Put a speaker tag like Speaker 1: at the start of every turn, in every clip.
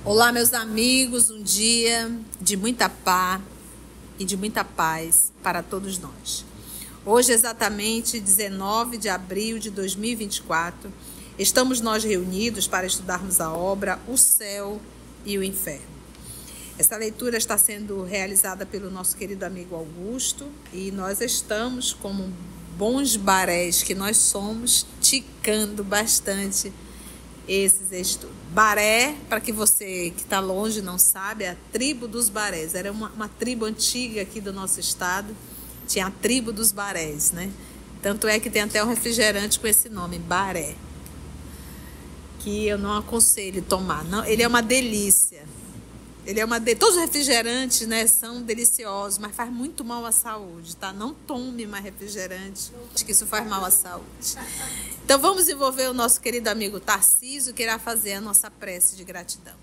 Speaker 1: Olá, meus amigos, um dia de muita paz e de muita paz para todos nós. Hoje, exatamente 19 de abril de 2024, estamos nós reunidos para estudarmos a obra O Céu e o Inferno. Essa leitura está sendo realizada pelo nosso querido amigo Augusto e nós estamos, como bons barés que nós somos, ticando bastante esses estudos. Baré, para que você que está longe não sabe, é a tribo dos barés. Era uma tribo antiga aqui do nosso estado, tinha a tribo dos barés, né? Tanto é que tem até um refrigerante com esse nome, baré, que eu não aconselho tomar. Não, ele é uma delícia. Todos os refrigerantes, né, são deliciosos, mas faz muito mal à saúde, tá? Não tome mais refrigerante, que isso faz mal à saúde. Então vamos envolver o nosso querido amigo Tarcísio, que irá fazer a nossa prece de gratidão.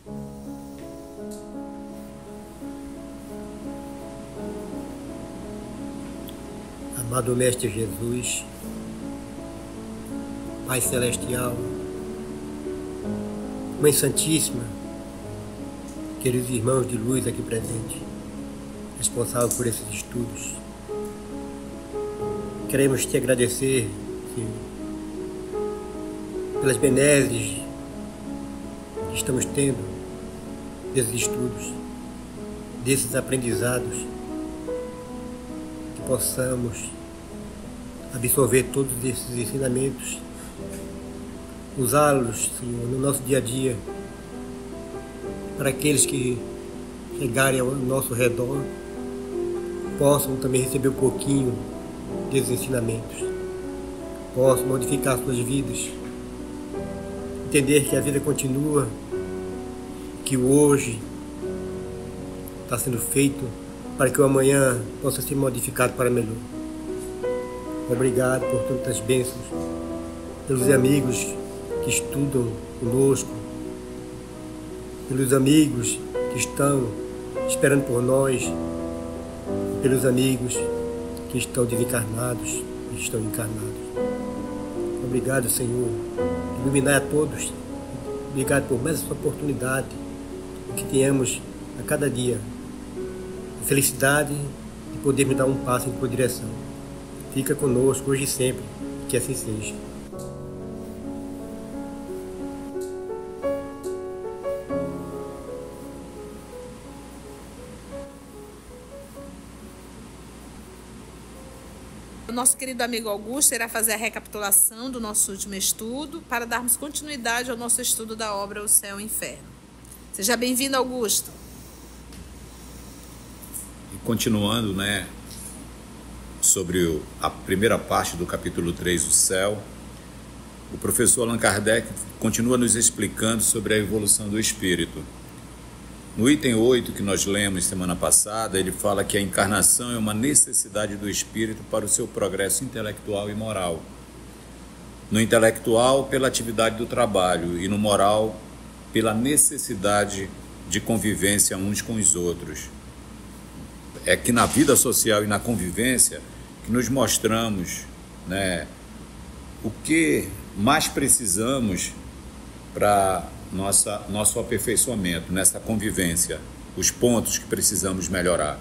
Speaker 2: Amado Mestre Jesus, Pai Celestial, Mãe Santíssima, queridos irmãos de luz aqui presentes, responsáveis por esses estudos, queremos te agradecer, Senhor, pelas benesses que estamos tendo desses estudos, desses aprendizados, que possamos absorver todos esses ensinamentos, usá-los, Senhor, no nosso dia a dia, para aqueles que chegarem ao nosso redor possam também receber um pouquinho desses ensinamentos, possam modificar suas vidas, entender que a vida continua, que o hoje está sendo feito para que o amanhã possa ser modificado para melhor. Obrigado por tantas bênçãos, pelos amigos que estudam conosco, pelos amigos que estão esperando por nós, pelos amigos que estão desencarnados e estão encarnados. Obrigado, Senhor, iluminar a todos. Obrigado por mais essa oportunidade, que tenhamos a cada dia a felicidade de podermos dar um passo em tua direção. Fica conosco hoje e sempre, que assim seja.
Speaker 1: O nosso querido amigo Augusto irá fazer a recapitulação do nosso último estudo para darmos continuidade ao nosso estudo da obra O Céu e o Inferno. Seja bem-vindo, Augusto.
Speaker 3: E continuando, sobre a primeira parte do capítulo 3, O Céu, o professor Allan Kardec continua nos explicando sobre a evolução do espírito. No item 8 que nós lemos semana passada, ele fala que a encarnação é uma necessidade do espírito para o seu progresso intelectual e moral. No intelectual, pela atividade do trabalho, e no moral, pela necessidade de convivência uns com os outros. É que na vida social e na convivência que nos mostramos, o que mais precisamos para nosso aperfeiçoamento nessa convivência, os pontos que precisamos melhorar,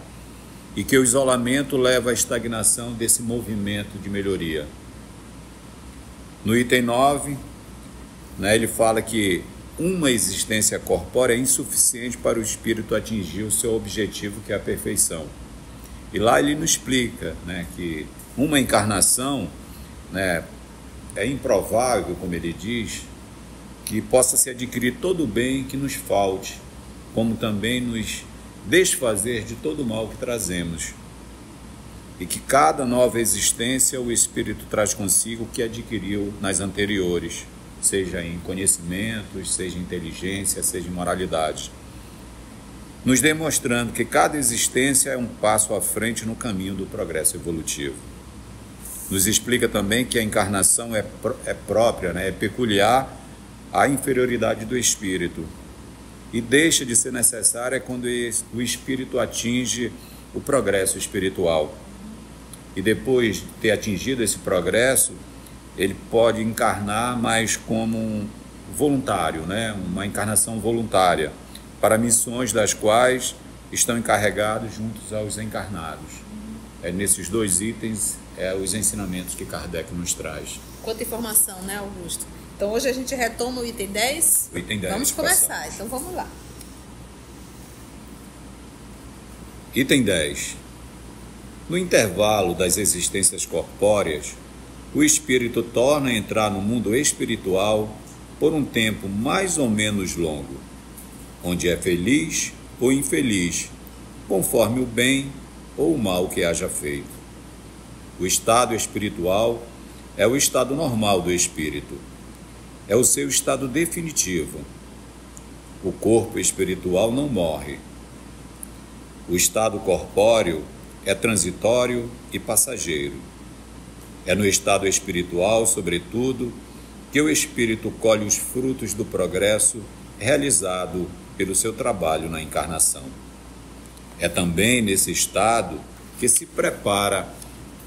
Speaker 3: e que o isolamento leva à estagnação desse movimento de melhoria. No item 9, ele fala que uma existência corpórea é insuficiente para o espírito atingir o seu objetivo, que é a perfeição. E lá ele nos explica que uma encarnação é improvável, como ele diz, que possa se adquirir todo o bem que nos falte, como também nos desfazer de todo o mal que trazemos. E que cada nova existência o Espírito traz consigo o que adquiriu nas anteriores, seja em conhecimentos, seja em inteligência, seja em moralidade. Nos demonstrando que cada existência é um passo à frente no caminho do progresso evolutivo. Nos explica também que a encarnação é própria, é peculiar à inferioridade do espírito, e deixa de ser necessária quando o espírito atinge o progresso espiritual. E depois de ter atingido esse progresso, ele pode encarnar mais como um voluntário, uma encarnação voluntária, para missões das quais estão encarregados juntos aos encarnados. Nesses dois itens, os ensinamentos que Kardec nos traz.
Speaker 1: Quanta informação, né, Augusto? Então, hoje a gente retoma o item 10?
Speaker 3: O item 10.
Speaker 1: Vamos começar, então vamos lá.
Speaker 3: Item 10. No intervalo das existências corpóreas, o espírito torna a entrar no mundo espiritual por um tempo mais ou menos longo, onde é feliz ou infeliz, conforme o bem ou o mal que haja feito. O estado espiritual é o estado normal do espírito. É o seu estado definitivo. O corpo espiritual não morre. O estado corpóreo é transitório e passageiro. É no estado espiritual, sobretudo, que o espírito colhe os frutos do progresso realizado pelo seu trabalho na encarnação. É também nesse estado que se prepara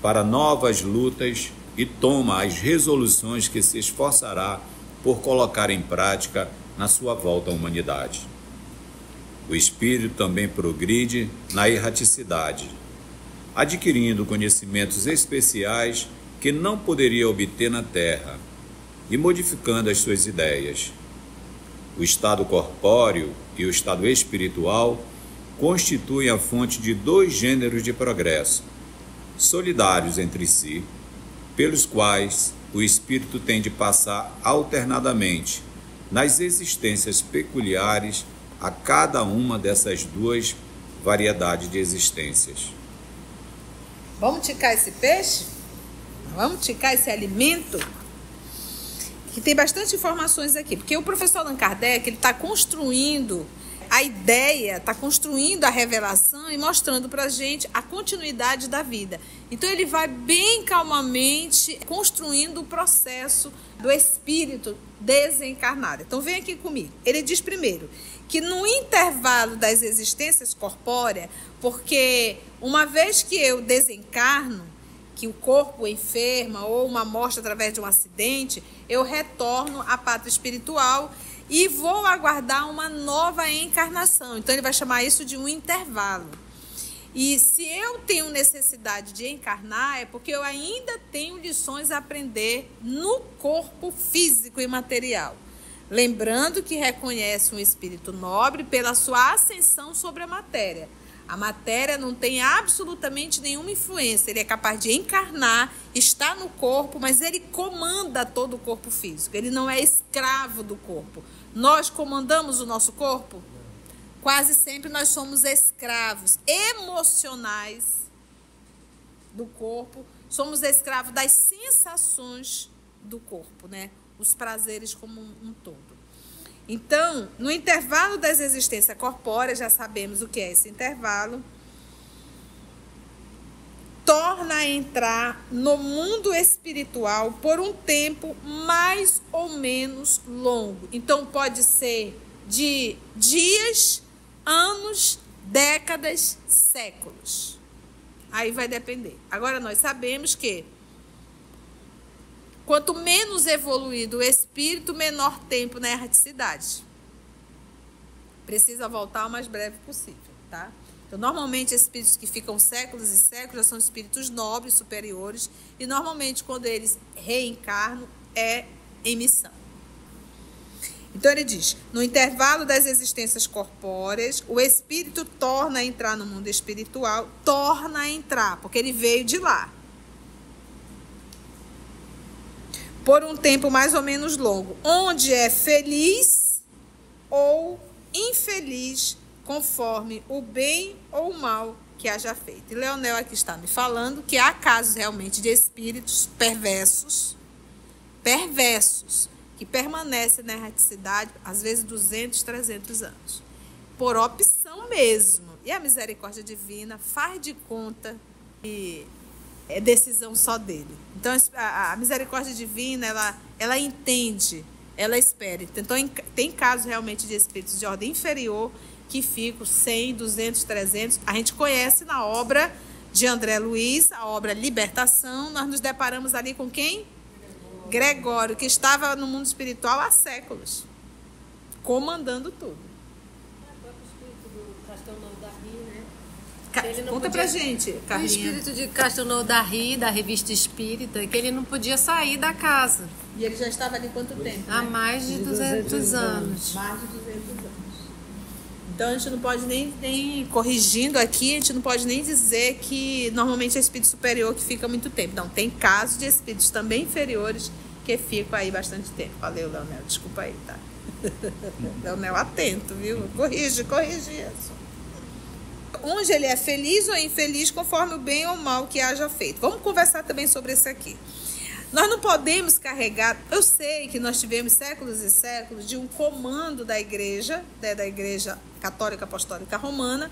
Speaker 3: para novas lutas e toma as resoluções que se esforçará por colocar em prática na sua volta à humanidade. O espírito também progride na erraticidade, adquirindo conhecimentos especiais que não poderia obter na Terra e modificando as suas ideias. O estado corpóreo e o estado espiritual constituem a fonte de dois gêneros de progresso, solidários entre si, pelos quais o espírito tem de passar alternadamente nas existências peculiares a cada uma dessas duas variedades de existências.
Speaker 1: Vamos ticar esse peixe? Vamos ticar esse alimento? Que tem bastante informações aqui, porque o professor Allan Kardec, ele está construindo a ideia, está construindo a revelação e mostrando para a gente a continuidade da vida. Então ele vai bem calmamente construindo o processo do espírito desencarnado. Então vem aqui comigo. Ele diz primeiro que no intervalo das existências corpóreas, porque uma vez que eu desencarno, que o corpo enferma ou uma morte através de um acidente, eu retorno à pátria espiritual e vou aguardar uma nova encarnação. Então ele vai chamar isso de um intervalo. E se eu tenho necessidade de encarnar, é porque eu ainda tenho lições a aprender no corpo físico e material. Lembrando que reconhece um espírito nobre pela sua ascensão sobre a matéria. A matéria não tem absolutamente nenhuma influência. Ele é capaz de encarnar, está no corpo, mas ele comanda todo o corpo físico. Ele não é escravo do corpo. Nós comandamos o nosso corpo? Quase sempre nós somos escravos emocionais do corpo. Somos escravos das sensações do corpo, né? Os prazeres como um todo. Então, no intervalo das existências corpóreas, já sabemos o que é esse intervalo, torna a entrar no mundo espiritual por um tempo mais ou menos longo. Então, pode ser de dias, anos, décadas, séculos. Aí vai depender. Agora, nós sabemos que quanto menos evoluído o espírito, menor tempo na erraticidade. Precisa voltar o mais breve possível, tá? Então, normalmente, espíritos que ficam séculos e séculos já são espíritos nobres, superiores, e normalmente, quando eles reencarnam, é em missão. Então, ele diz, no intervalo das existências corpóreas, o espírito torna a entrar no mundo espiritual, torna a entrar, porque ele veio de lá. Por um tempo mais ou menos longo, onde é feliz ou infeliz, conforme o bem ou o mal que haja feito. E Leonel aqui está me falando que há casos realmente de espíritos perversos, que permanecem na erraticidade, às vezes 200, 300 anos, por opção mesmo. E a misericórdia divina faz de conta que é decisão só dele. Então, a misericórdia divina, ela entende, ela espera. Então, tem casos realmente de espíritos de ordem inferior que ficam 100, 200, 300. A gente conhece na obra de André Luiz, a obra Libertação. Nós nos deparamos ali com quem? Gregório, que estava no mundo espiritual há séculos, comandando tudo.
Speaker 4: Castelnau da Rio, né?
Speaker 1: Conta pra gente, Carlinha.
Speaker 4: O espírito de Castelnau da Rio, da revista Espírita, que ele não podia sair da casa.
Speaker 1: E ele já estava ali quanto tempo?
Speaker 4: Há mais de 200 anos.
Speaker 1: Mais de 200 anos. Então a gente não pode nem corrigindo aqui, a gente não pode nem dizer que normalmente é espírito superior que fica muito tempo. Não, tem casos de espíritos também inferiores que ficam aí bastante tempo. Valeu, Leonel, desculpa aí, tá? Leonel, atento, viu? Corrige isso. Onde ele é feliz ou infeliz conforme o bem ou o mal que haja feito. Vamos conversar também sobre isso aqui. Nós não podemos carregar... Eu sei que nós tivemos séculos e séculos de um comando da igreja, né, da Igreja Católica Apostólica Romana,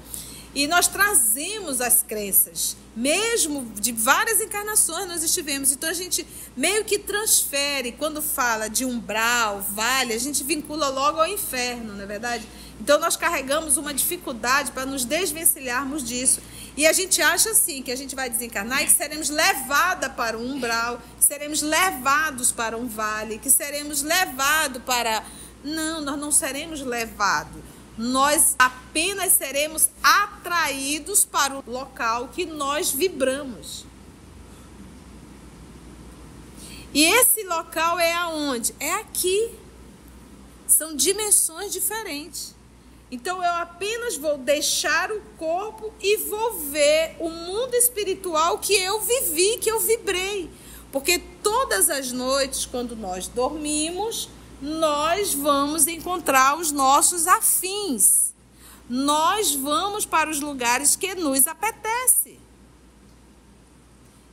Speaker 1: e nós trazemos as crenças, mesmo de várias encarnações nós estivemos. Então a gente meio que transfere, quando fala de umbral, vale, a gente vincula logo ao inferno, não é verdade? Então nós carregamos uma dificuldade para nos desvencilharmos disso. E a gente acha assim, que a gente vai desencarnar e que seremos levados para um umbral, que seremos levados para um vale, que seremos levados para... Não, nós não seremos levados. Nós apenas seremos atraídos para o local que nós vibramos. E esse local é aonde? É aqui. São dimensões diferentes. Então eu apenas vou deixar o corpo e vou ver o mundo espiritual que eu vivi, que eu vibrei. Porque todas as noites, quando nós dormimos, nós vamos encontrar os nossos afins. Nós vamos para os lugares que nos apetece.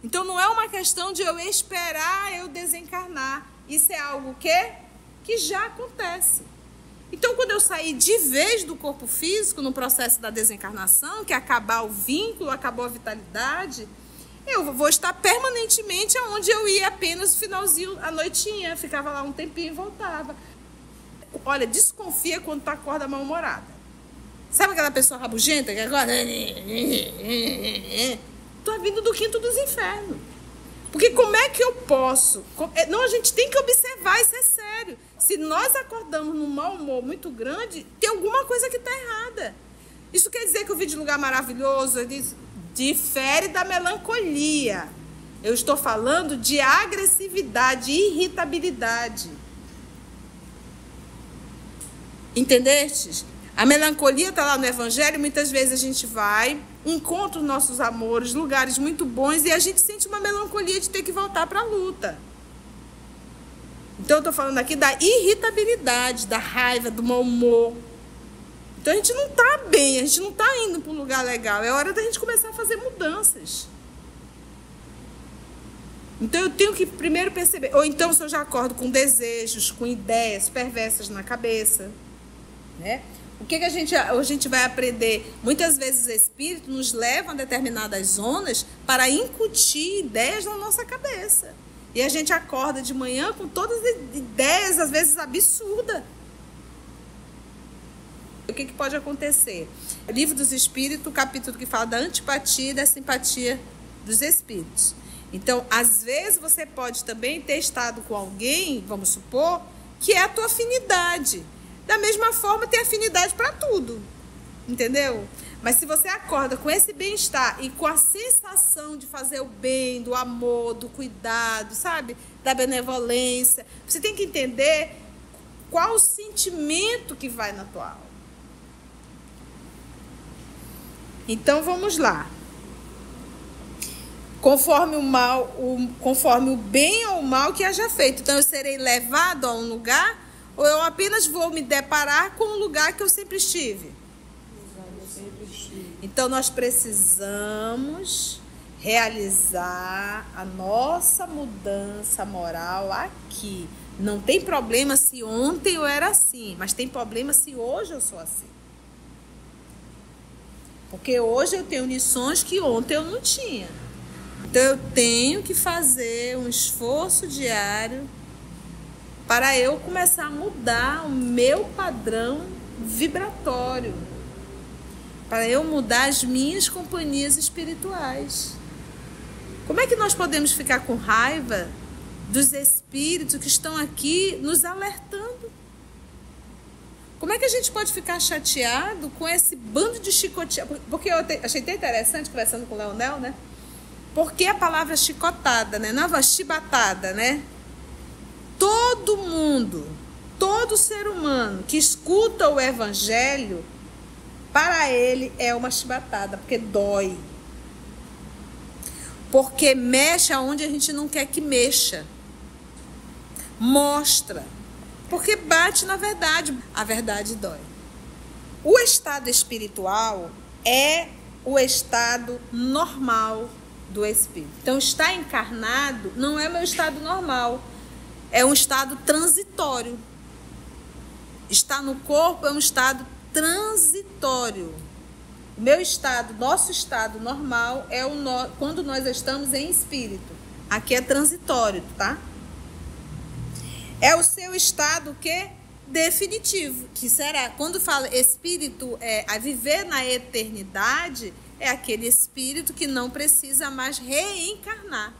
Speaker 1: Então não é uma questão de eu esperar eu desencarnar. Isso é algo que já acontece. Então, quando eu sair de vez do corpo físico, no processo da desencarnação, que acabar o vínculo, acabou a vitalidade, eu vou estar permanentemente onde eu ia apenas no finalzinho, à noitinha, ficava lá um tempinho e voltava. Olha, desconfia quando tu acorda mal-humorada. Sabe aquela pessoa rabugenta que acorda? Tu é vindo do quinto dos infernos. Porque como é que eu posso... Não, a gente tem que observar, isso é sério. Se nós acordamos num mau humor muito grande, tem alguma coisa que está errada. Isso quer dizer que o vídeo Lugar Maravilhoso difere da melancolia. Eu estou falando de agressividade, irritabilidade. Entendeste? A melancolia está lá no Evangelho, muitas vezes a gente vai, encontra os nossos amores, lugares muito bons, e a gente sente uma melancolia de ter que voltar para a luta. Então eu estou falando aqui da irritabilidade, da raiva, do mau humor. Então a gente não está bem, a gente não está indo para um lugar legal. É hora da gente começar a fazer mudanças. Então eu tenho que primeiro perceber. Ou então se eu já acordo com desejos, com ideias perversas na cabeça, né? O que a gente vai aprender? Muitas vezes os espíritos nos levam a determinadas zonas para incutir ideias na nossa cabeça. E a gente acorda de manhã com todas as ideias, às vezes absurdas. O que pode acontecer? O Livro dos Espíritos, o capítulo que fala da antipatia e da simpatia dos espíritos. Então, às vezes você pode também ter estado com alguém, vamos supor, que é a tua afinidade. Da mesma forma, tem afinidade para tudo, entendeu? Mas se você acorda com esse bem-estar e com a sensação de fazer o bem, do amor, do cuidado, sabe? Da benevolência, você tem que entender qual o sentimento que vai na tua alma. Então, vamos lá. Conforme o bem ou o mal que haja feito. Então, eu serei levado a um lugar... Ou eu apenas vou me deparar com o lugar que eu sempre estive? Então, nós precisamos realizar a nossa mudança moral aqui. Não tem problema se ontem eu era assim, mas tem problema se hoje eu sou assim. Porque hoje eu tenho lições que ontem eu não tinha. Então, eu tenho que fazer um esforço diário para eu começar a mudar o meu padrão vibratório, para eu mudar as minhas companhias espirituais. Como é que nós podemos ficar com raiva dos espíritos que estão aqui nos alertando? Como é que a gente pode ficar chateado com esse bando de chicoteados? Porque eu achei até interessante, conversando com o Leonel, né? Porque a palavra chicotada, né? Não, chibatada, né? Todo mundo, todo ser humano que escuta o evangelho, para ele é uma chibatada, porque dói. Porque mexe aonde a gente não quer que mexa. Mostra. Porque bate na verdade. A verdade dói. O estado espiritual é o estado normal do espírito. Então, estar encarnado não é meu estado normal. É um estado transitório. Estar no corpo é um estado transitório. O meu estado, nosso estado normal é quando nós estamos em espírito. Aqui é transitório, tá? É o seu estado o quê? Definitivo. Que será? Quando fala espírito a viver na eternidade, é aquele espírito que não precisa mais reencarnar.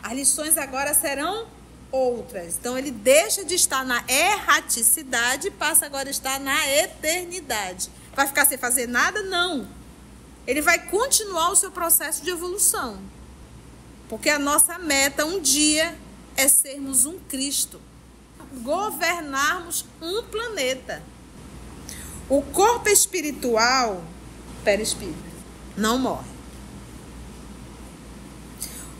Speaker 1: As lições agora serão outras. Então, ele deixa de estar na erraticidade e passa agora a estar na eternidade. Vai ficar sem fazer nada? Não. Ele vai continuar o seu processo de evolução. Porque a nossa meta um dia é sermos um Cristo. Governarmos um planeta. O corpo espiritual, perispírito, não morre.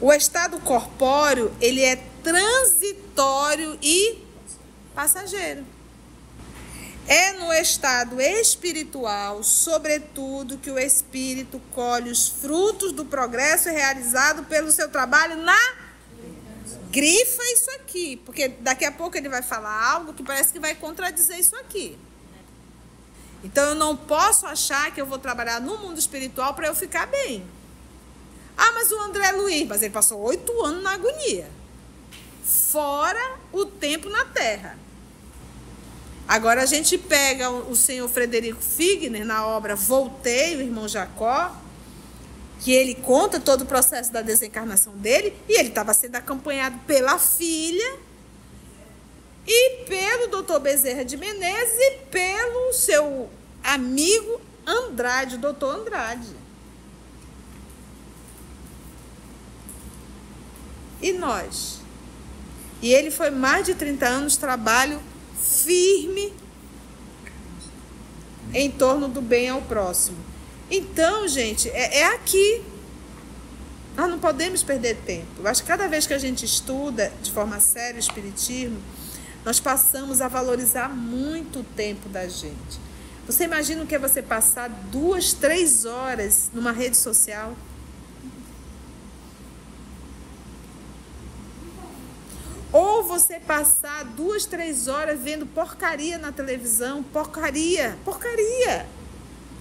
Speaker 1: O estado corpóreo, ele é transitório e passageiro. É no estado espiritual, sobretudo, que o espírito colhe os frutos do progresso realizado pelo seu trabalho na... Grifa isso aqui, porque daqui a pouco ele vai falar algo que parece que vai contradizer isso aqui. Então, eu não posso achar que eu vou trabalhar no mundo espiritual para eu ficar bem. Ah, mas o André Luiz, mas ele passou 8 anos na agonia. Fora o tempo na Terra. Agora a gente pega o senhor Frederico Figner na obra Voltei, o irmão Jacó, que ele conta todo o processo da desencarnação dele, e ele estava sendo acompanhado pela filha e pelo doutor Bezerra de Menezes e pelo seu amigo Andrade, o doutor Andrade. E nós? E ele foi mais de 30 anos trabalho firme em torno do bem ao próximo. Então, gente, é aqui. Nós não podemos perder tempo. Eu acho que cada vez que a gente estuda de forma séria o Espiritismo, nós passamos a valorizar muito o tempo da gente. Você imagina o que é você passar 2, 3 horas numa rede social? Ou você passar 2, 3 horas vendo porcaria na televisão, porcaria,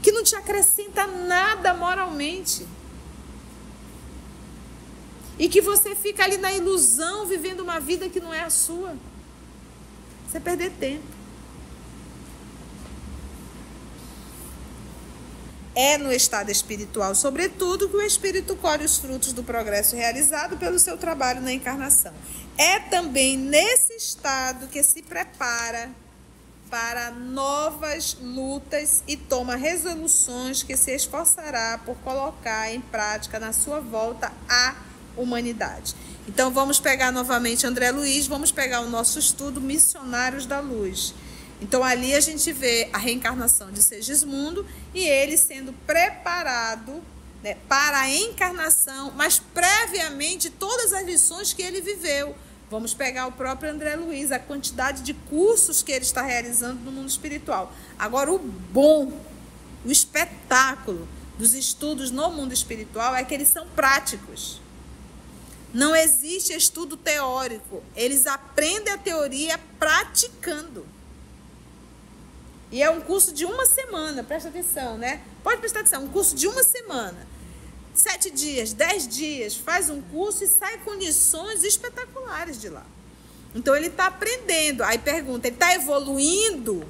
Speaker 1: que não te acrescenta nada moralmente. E que você fica ali na ilusão, vivendo uma vida que não é a sua. Você perder tempo. É no estado espiritual, sobretudo, que o espírito colhe os frutos do progresso realizado pelo seu trabalho na encarnação. É também nesse estado que se prepara para novas lutas e toma resoluções que se esforçará por colocar em prática na sua volta à humanidade. Então, vamos pegar novamente André Luiz, vamos pegar o nosso estudo Missionários da Luz. Então, ali a gente vê a reencarnação de Segismundo e ele sendo preparado, né, para a encarnação, mas previamente todas as lições que ele viveu. Vamos pegar o próprio André Luiz, a quantidade de cursos que ele está realizando no mundo espiritual. Agora, o bom, o espetáculo dos estudos no mundo espiritual é que eles são práticos. Não existe estudo teórico. Eles aprendem a teoria praticando. E é um curso de 1 semana, presta atenção, né? Pode prestar atenção, um curso de 1 semana. 7 dias, 10 dias, faz um curso e sai com lições espetaculares de lá. Então, ele está aprendendo. Aí pergunta, ele está evoluindo?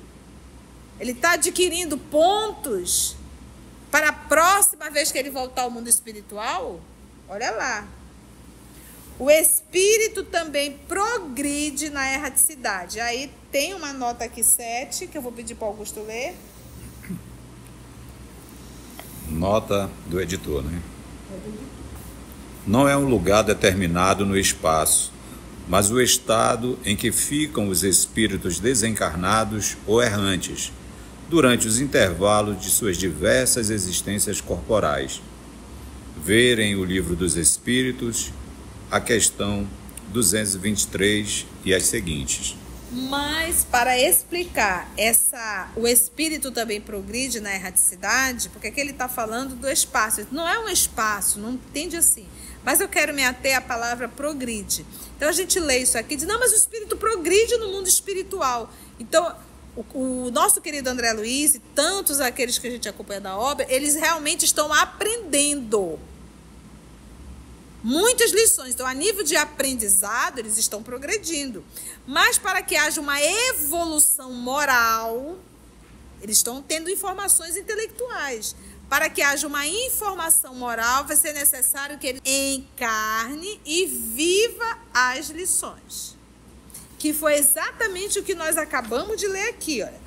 Speaker 1: Ele está adquirindo pontos para a próxima vez que ele voltar ao mundo espiritual? Olha lá. O espírito também progride na erraticidade. Aí tem uma nota aqui 7, que eu vou pedir para o Augusto ler.
Speaker 3: Nota do editor, né? Não é um lugar determinado no espaço, mas o estado em que ficam os espíritos desencarnados ou errantes, durante os intervalos de suas diversas existências corporais. Verem o Livro dos Espíritos, a questão 223 e as seguintes.
Speaker 1: Mas, para explicar o espírito também progride na erraticidade, porque aqui ele está falando do espaço. Não é um espaço, não entende assim. Mas eu quero me ater à palavra progride. Então, a gente lê isso aqui e diz, não, mas o espírito progride no mundo espiritual. Então, o nosso querido André Luiz e tantos aqueles que a gente acompanha da obra, eles realmente estão aprendendo muitas lições. Então, a nível de aprendizado, eles estão progredindo. Mas para que haja uma evolução moral, eles estão tendo informações intelectuais. Para que haja uma informação moral, vai ser necessário que ele encarne e viva as lições. Que foi exatamente o que nós acabamos de ler aqui, olha.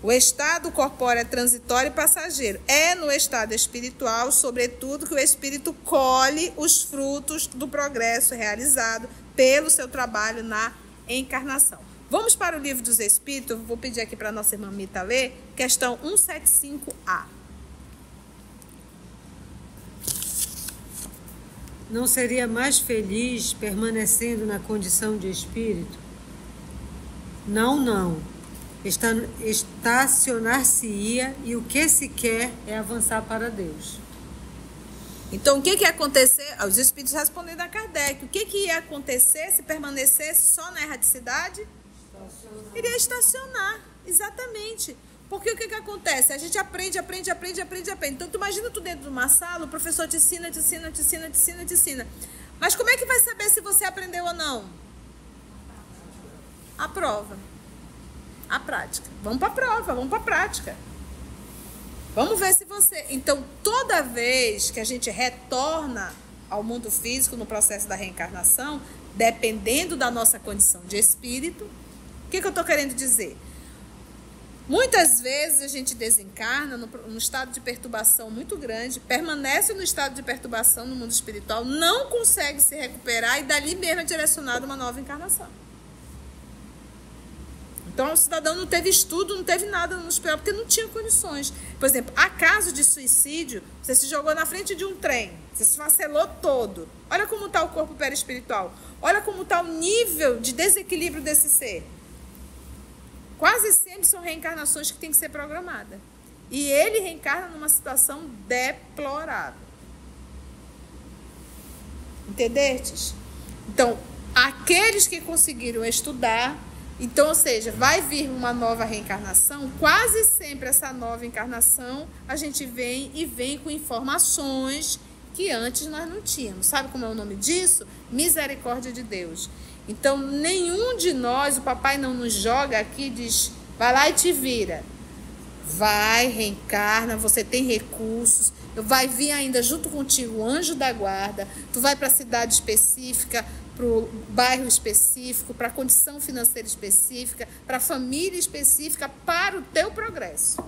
Speaker 1: O estado corpóreo é transitório e passageiro. É no estado espiritual, sobretudo, que o espírito colhe os frutos do progresso realizado pelo seu trabalho na encarnação. Vamos para o Livro dos Espíritos. Vou pedir aqui para a nossa irmã Mita ler, questão 175A.
Speaker 5: Não seria mais feliz permanecendo na condição de espírito? Não. Estacionar-se-ia e o que se quer é avançar para Deus.
Speaker 1: Então, o que ia acontecer? Os espíritos respondendo a Kardec. O que ia acontecer se permanecesse só na erraticidade? Iria estacionar, exatamente. Porque o que acontece? A gente aprende. Então, tu imagina tu dentro de uma sala, o professor te ensina. Mas como é que vai saber se você aprendeu ou não? A prova. A prática. Vamos para a prova, vamos para a prática. Vamos ver se você... Então, toda vez que a gente retorna ao mundo físico no processo da reencarnação, dependendo da nossa condição de espírito, o que eu estou querendo dizer? Muitas vezes a gente desencarna num estado de perturbação muito grande, permanece no estado de perturbação no mundo espiritual, não consegue se recuperar e dali mesmo é direcionado uma nova encarnação. Então, o cidadão não teve estudo, não teve nada no hospital, porque não tinha condições. Por exemplo, há caso de suicídio, você se jogou na frente de um trem, você se esfacelou todo. Olha como está o corpo perispiritual. Olha como está o nível de desequilíbrio desse ser. Quase sempre são reencarnações que têm que ser programadas. E ele reencarna numa situação deplorável. Entendestes? Então, aqueles que conseguiram estudar... Então, ou seja, vai vir uma nova reencarnação, quase sempre essa nova encarnação a gente vem com informações que antes nós não tínhamos. Sabe como é o nome disso? Misericórdia de Deus. Então, nenhum de nós, o papai não nos joga aqui e diz, vai lá e te vira. Vai, reencarna, você tem recursos, vai vir ainda junto contigo o anjo da guarda, tu vai para a cidade específica, para o bairro específico, para a condição financeira específica, para a família específica, para o teu progresso.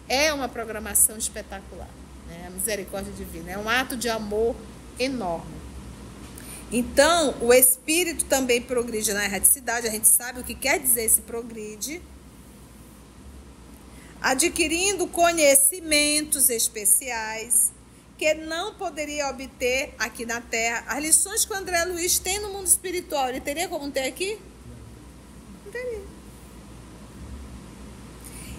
Speaker 1: É uma programação espetacular, né? A misericórdia divina. É um ato de amor enorme. Então, o espírito também progride na erraticidade. A gente sabe o que quer dizer esse progride. Adquirindo conhecimentos especiais que não poderia obter aqui na Terra. As lições que o André Luiz tem no mundo espiritual, ele teria como ter aqui? Não teria.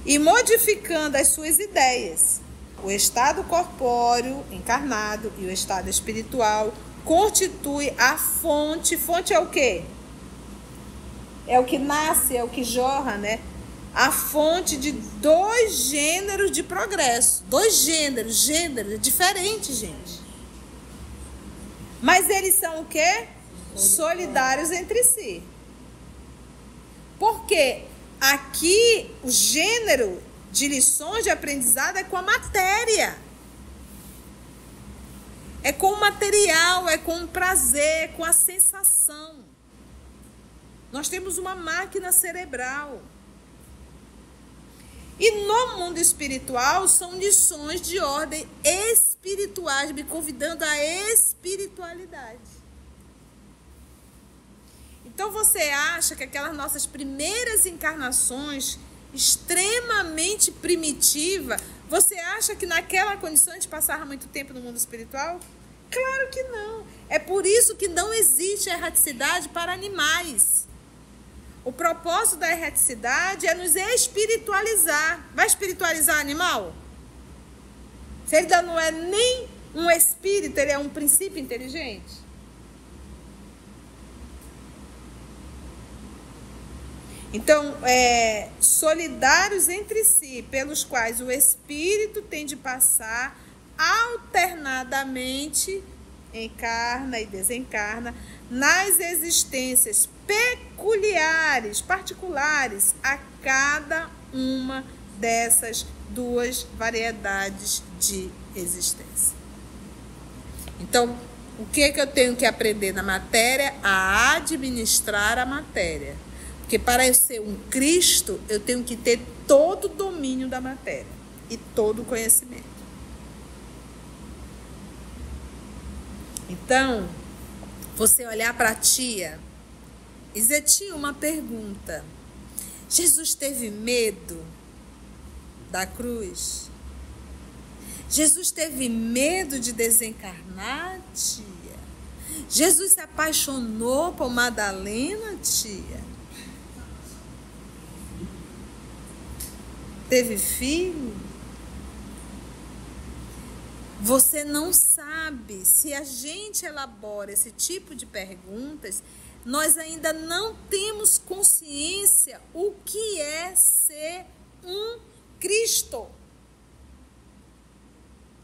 Speaker 1: E modificando as suas ideias. O estado corpóreo, encarnado, e o estado espiritual constitui a fonte. Fonte é o quê? É o que nasce, é o que jorra, né? A fonte de 2 gêneros de progresso. 2 gêneros diferentes, gente. Mas eles são o quê? Solidários entre si. Porque aqui o gênero de lições de aprendizado é com a matéria. É com o material, é com o prazer, é com a sensação. Nós temos uma máquina cerebral. E no mundo espiritual são lições de ordem espirituais, me convidando à espiritualidade. Então você acha que aquelas nossas primeiras encarnações, extremamente primitiva, você acha que naquela condição a gente passava muito tempo no mundo espiritual? Claro que não. É por isso que não existe erraticidade para animais. O propósito da erraticidade é nos espiritualizar. Vai espiritualizar animal? Se ele não é nem um espírito, ele é um princípio inteligente? Então, solidários entre si, pelos quais o espírito tem de passar alternadamente, encarna e desencarna, nas existências peculiares, particulares, a cada uma dessas duas variedades de existência. Então, o que eu tenho que aprender na matéria? A administrar a matéria. Porque para eu ser um Cristo, eu tenho que ter todo o domínio da matéria e todo o conhecimento. Então, você olhar para a tia e dizer, tia, uma pergunta. Jesus teve medo da cruz? Jesus teve medo de desencarnar, tia? Jesus se apaixonou por Madalena, tia? Teve filho? Você não sabe. Se a gente elabora esse tipo de perguntas, nós ainda não temos consciência o que é ser um Cristo,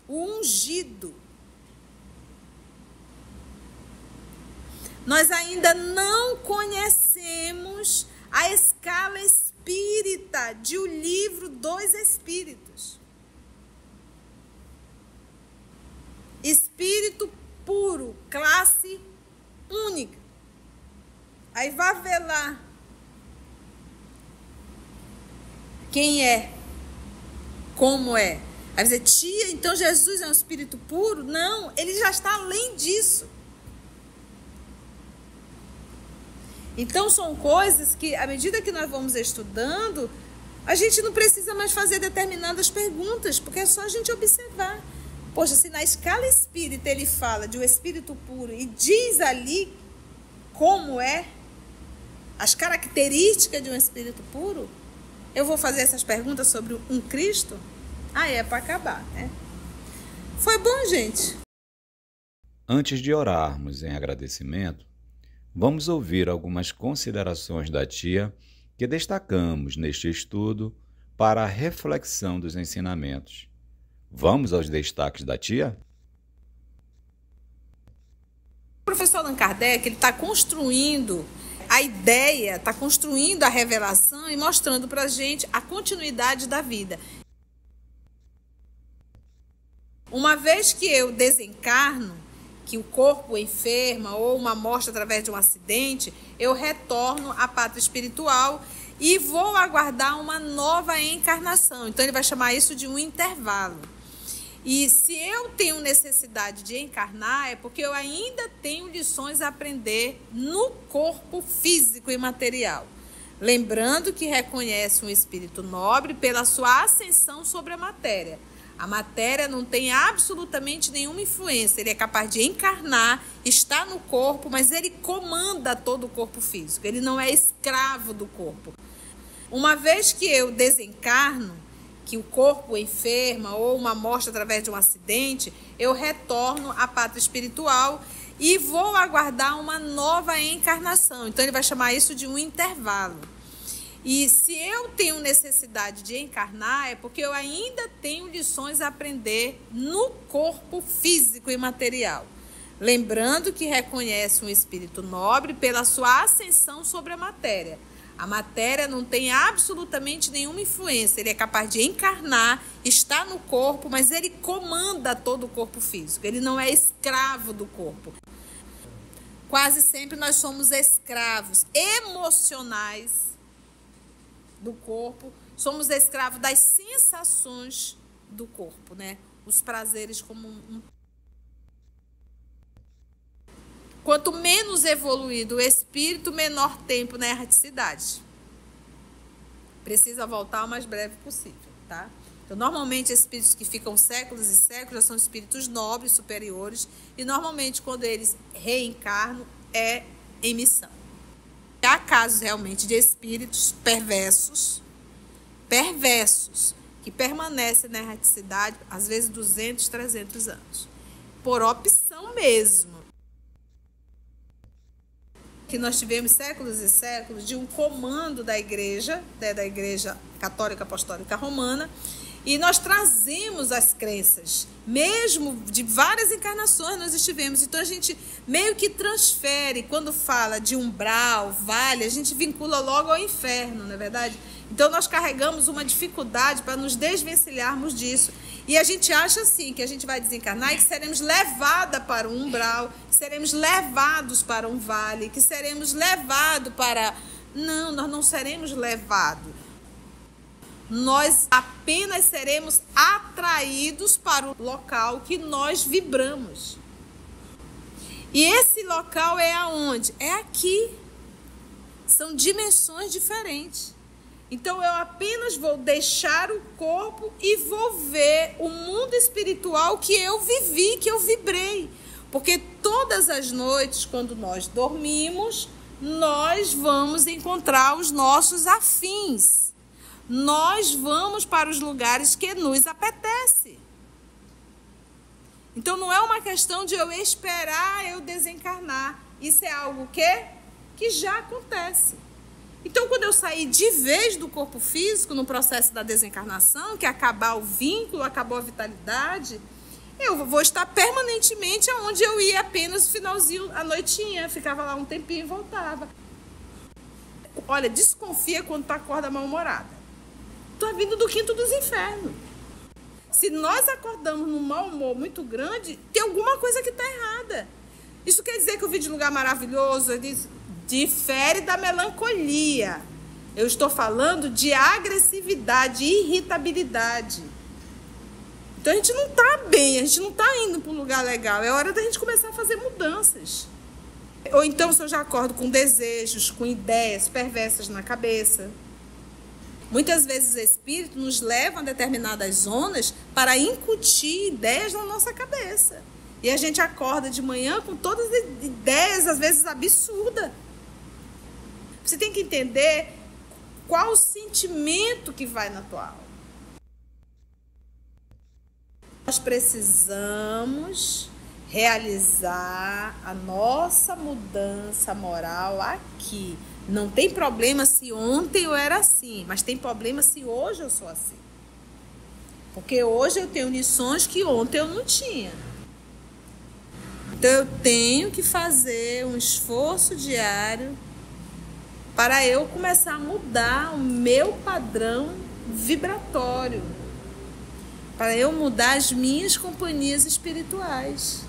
Speaker 1: o ungido. Nós ainda não conhecemos a escala espírita de O Livro dos Espíritos. Espírito puro, classe única. Aí vai ver lá quem é, como é. Aí vai dizer, tia, então Jesus é um espírito puro? Não, ele já está além disso. Então são coisas que, à medida que nós vamos estudando, a gente não precisa mais fazer determinadas perguntas, porque é só a gente observar. Poxa, se na escala espírita ele fala de um espírito puro e diz ali como é, as características de um espírito puro, eu vou fazer essas perguntas sobre um Cristo? Aí é para acabar, né? Foi bom, gente?
Speaker 3: Antes de orarmos em agradecimento, vamos ouvir algumas considerações da tia que destacamos neste estudo para a reflexão dos ensinamentos. Vamos aos destaques da tia?
Speaker 1: O professor Allan Kardec está construindo a ideia, está construindo a revelação e mostrando para a gente a continuidade da vida. Uma vez que eu desencarno, que o corpo enferma ou uma morte através de um acidente, eu retorno à pátria espiritual e vou aguardar uma nova encarnação. Então ele vai chamar isso de um intervalo. E se eu tenho necessidade de encarnar, é porque eu ainda tenho lições a aprender no corpo físico e material. Lembrando que reconhece um espírito nobre pela sua ascensão sobre a matéria. A matéria não tem absolutamente nenhuma influência. Ele é capaz de encarnar, está no corpo, mas ele comanda todo o corpo físico. Ele não é escravo do corpo. Uma vez que eu desencarno, que o corpo enferma ou uma morte através de um acidente, eu retorno à pátria espiritual e vou aguardar uma nova encarnação. Então ele vai chamar isso de um intervalo. E se eu tenho necessidade de encarnar, é porque eu ainda tenho lições a aprender no corpo físico e material. Lembrando que reconhece um espírito nobre pela sua ascensão sobre a matéria. A matéria não tem absolutamente nenhuma influência. Ele é capaz de encarnar, está no corpo, mas ele comanda todo o corpo físico. Ele não é escravo do corpo. Quase sempre nós somos escravos emocionais do corpo. Somos escravos das sensações do corpo, né? Os prazeres como Quanto menos evoluído o espírito, menor tempo na erraticidade. Precisa voltar o mais breve possível, tá? Então, normalmente, espíritos que ficam séculos e séculos já são espíritos nobres, superiores, e normalmente, quando eles reencarnam, é em missão. Há casos realmente de espíritos perversos, que permanecem na erraticidade, às vezes 200, 300 anos, por opção mesmo. Que nós tivemos séculos e séculos de um comando da igreja, da Igreja Católica Apostólica Romana, e nós trazemos as crenças, mesmo de várias encarnações nós estivemos. Então a gente meio que transfere, quando fala de umbral, vale, a gente vincula logo ao inferno, não é verdade? Então nós carregamos uma dificuldade para nos desvencilharmos disso. E a gente acha assim, que a gente vai desencarnar e que seremos levados para um umbral, que seremos levados para um vale, que seremos levados para... Não, nós não seremos levados. Nós apenas seremos atraídos para o local que nós vibramos. E esse local é aonde? É aqui. São dimensões diferentes. Então, eu apenas vou deixar o corpo e vou ver o mundo espiritual que eu vivi, que eu vibrei. Porque todas as noites, quando nós dormimos, nós vamos encontrar os nossos afins. Nós vamos para os lugares que nos apetece. Então, não é uma questão de eu esperar eu desencarnar. Isso é algo que já acontece. Então, quando eu sair de vez do corpo físico, no processo da desencarnação, que acabar o vínculo, acabou a vitalidade, eu vou estar permanentemente onde eu ia apenas no finalzinho, à noitinha, ficava lá um tempinho e voltava. Olha, desconfia quando tu acorda mal-humorada. Tu é vindo do quinto dos infernos. Se nós acordamos num mau humor muito grande, tem alguma coisa que está errada. Isso quer dizer que eu vim de lugar maravilhoso, eu disse... Difere da melancolia. Eu estou falando de agressividade, irritabilidade. Então a gente não está bem, a gente não está indo para um lugar legal. É hora da gente começar a fazer mudanças. Ou então se eu já acordo com desejos, com ideias perversas na cabeça. Muitas vezes o espírito nos leva a determinadas zonas para incutir ideias na nossa cabeça. E a gente acorda de manhã com todas as ideias, às vezes absurdas. Você tem que entender qual o sentimento que vai na tua alma. Nós precisamos realizar a nossa mudança moral aqui. Não tem problema se ontem eu era assim, mas tem problema se hoje eu sou assim. Porque hoje eu tenho lições que ontem eu não tinha. Então eu tenho que fazer um esforço diário para eu começar a mudar o meu padrão vibratório, para eu mudar as minhas companhias espirituais.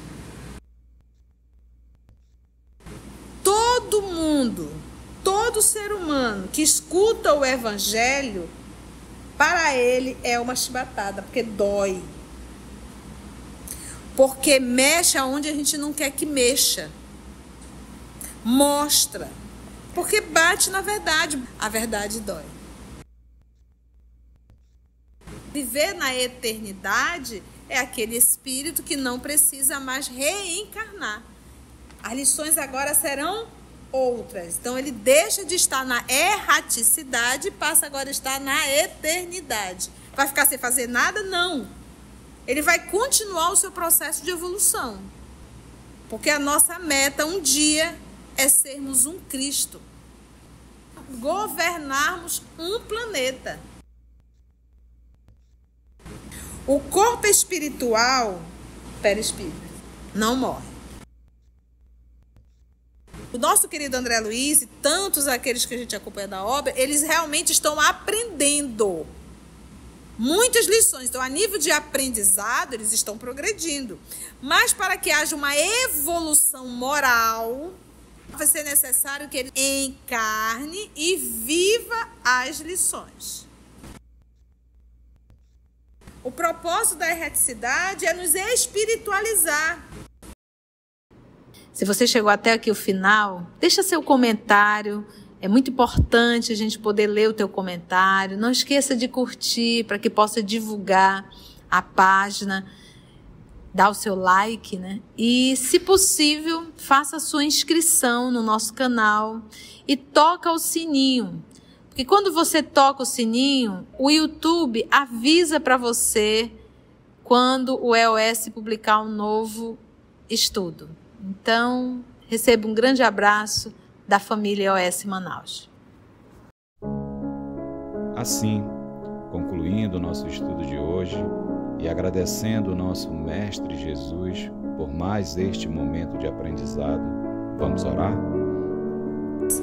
Speaker 1: Todo mundo, todo ser humano que escuta o evangelho, para ele é uma chibatada, porque dói. Porque mexe aonde a gente não quer que mexa. Mostra. Porque bate na verdade. A verdade dói. Viver na eternidade é aquele espírito que não precisa mais reencarnar. As lições agora serão outras. Então ele deixa de estar na erraticidade e passa agora a estar na eternidade. Vai ficar sem fazer nada? Não. Ele vai continuar o seu processo de evolução. Porque a nossa meta um dia é sermos um Cristo. Governarmos um planeta. O corpo espiritual, perispírito, não morre. O nosso querido André Luiz e tantos aqueles que a gente acompanha da obra, eles realmente estão aprendendo muitas lições. Então, a nível de aprendizado, eles estão progredindo. Mas para que haja uma evolução moral, vai ser necessário que ele encarne e viva as lições. O propósito da erreticidade é nos espiritualizar. Se você chegou até aqui o final, deixa seu comentário. É muito importante a gente poder ler o teu comentário. Não esqueça de curtir para que possa divulgar a página. Dá o seu like, né? E, se possível, faça a sua inscrição no nosso canal e toca o sininho. Porque quando você toca o sininho, o YouTube avisa para você quando o EOS publicar um novo estudo. Então, receba um grande abraço da família EOS Manaus.
Speaker 3: Assim, concluindo o nosso estudo de hoje e agradecendo o nosso Mestre Jesus por mais este momento de aprendizado, vamos orar?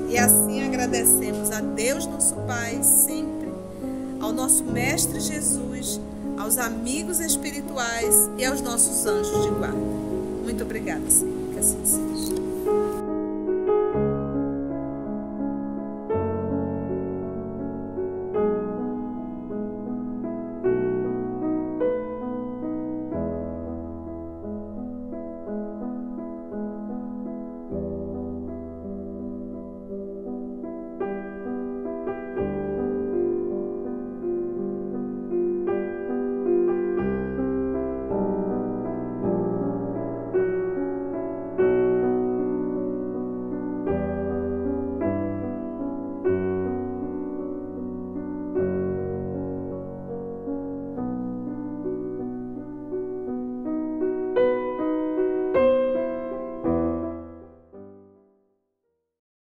Speaker 1: E assim agradecemos a Deus nosso Pai sempre, ao nosso Mestre Jesus, aos amigos espirituais e aos nossos anjos de guarda. Muito obrigada, Senhor, que assim seja.